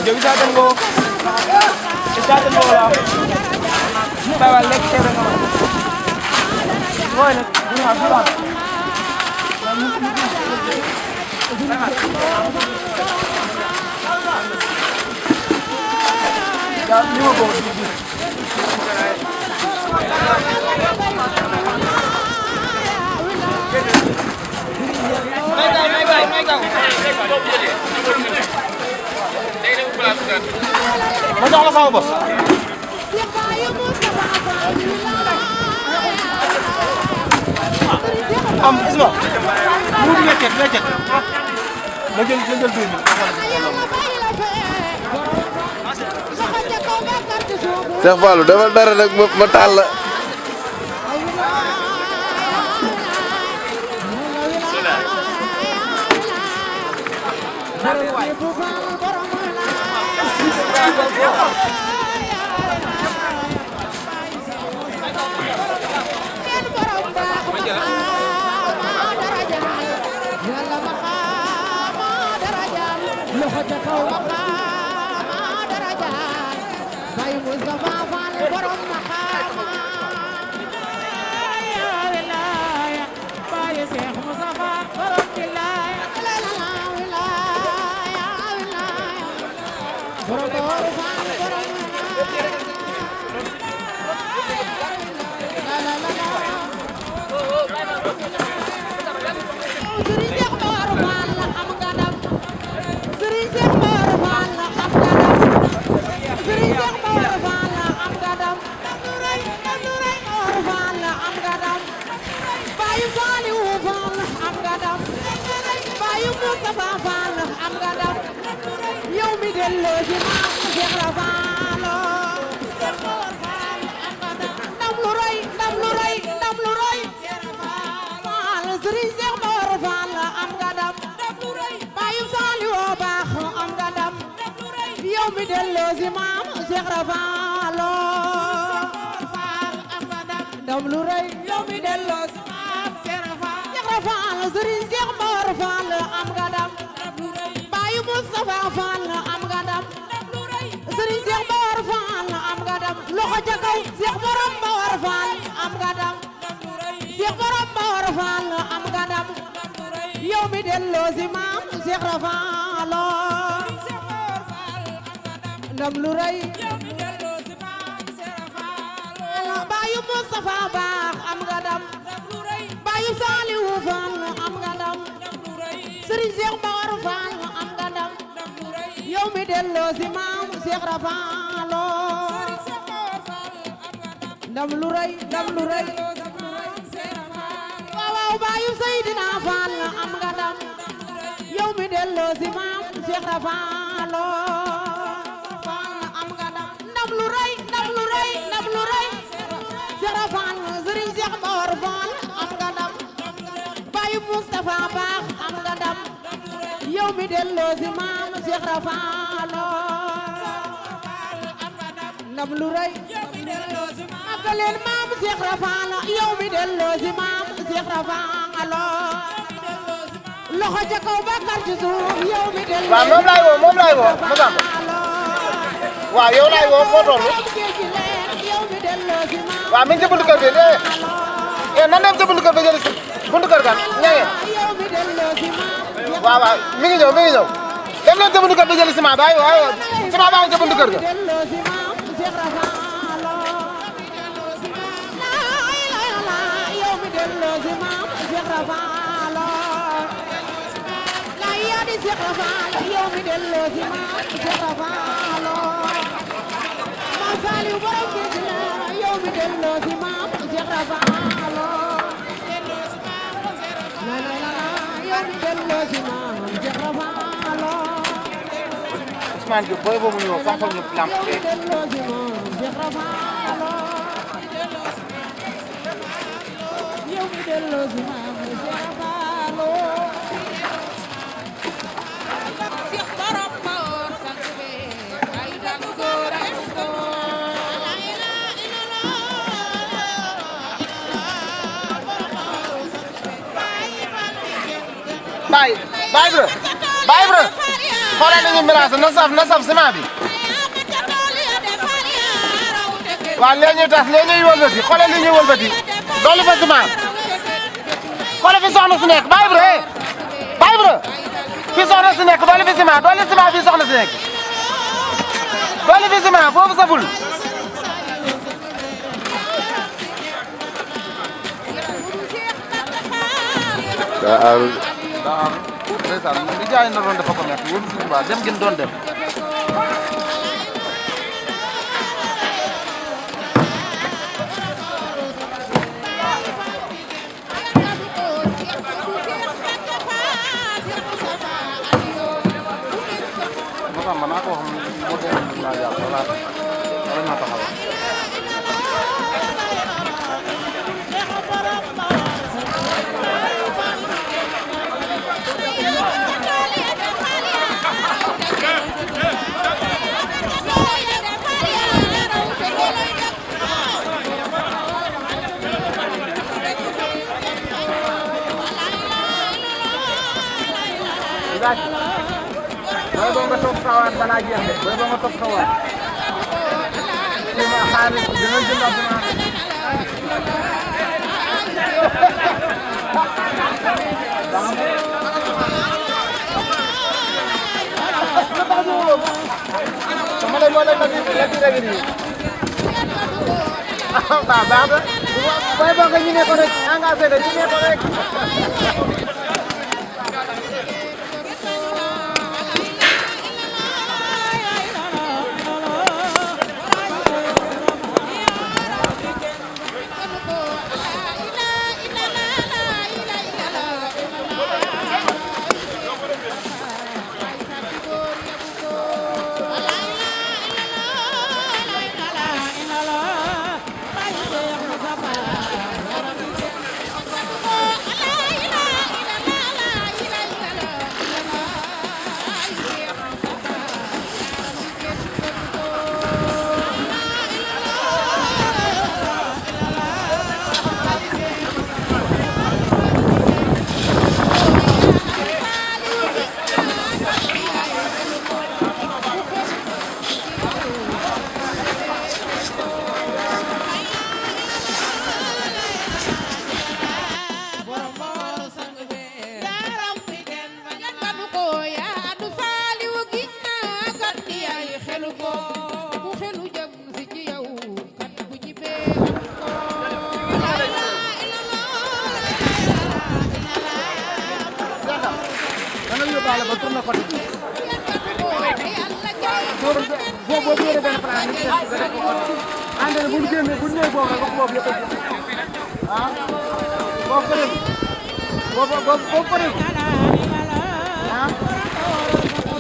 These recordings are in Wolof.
Jadi isaatan mo wala. Bawal lekk te nga ma. Moy nak ñu ha fi Ya ñu ko May gaw. Ma jox la sama bopp. am isma mu di lekket ma jël 2000 Cheikh Fallou defal dara nag ma taal la moom laay woo ma sàmm waaw yow laay woo foo toll waaw mi ngi ci buntu kër gi nan dem ci buntu kër bi jëli si buntu kër gan ñange waaw mi ngi ñëw dem leen ci buntu kër bi jëli ciment ba waaw ciment baa ngi ci buntu kër ga Ousmane Diop booy boobu ñëw sampal ñu lamp Baye bro xoolal nañu mirage na saf ciment bi waaw léegi ñuy tas léegi ñuy wëlbati xoolal li ñuy wëlbati dolli fa ciment xoolal fi soxna si nekk Baye bro fi soxna si nekk dolli fi ciment fi soxna si nekk dolli fi ciment foofu saful daa ndeysaan li jaay na doon dafa ko nekk wóor suñu baax dem gën doon dem moo tax man naa ko wax moo dem naa jàpp wala naa taxaw booy boo nga topp xawaat balaa jeex de booy boo nga topp xawaat ci ma xaalis dina jënd sama lay boole la ci rek ni baax na booy boo nga ñu ne ko rek engagé de ñu ne ko rek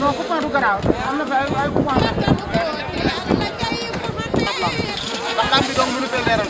non coupon du garaaw am na fa ay coupon ndax lamp bi donc mënu fee leeral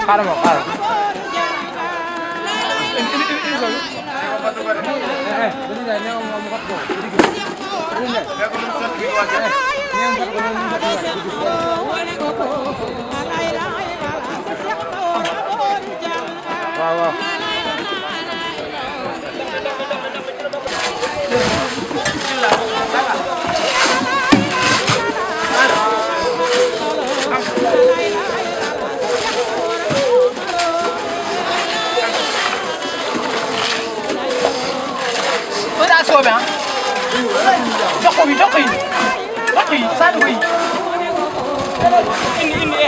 xaaral ma xaaral. waaw waaw. soobee ah jox ko yi sànni ko yi indi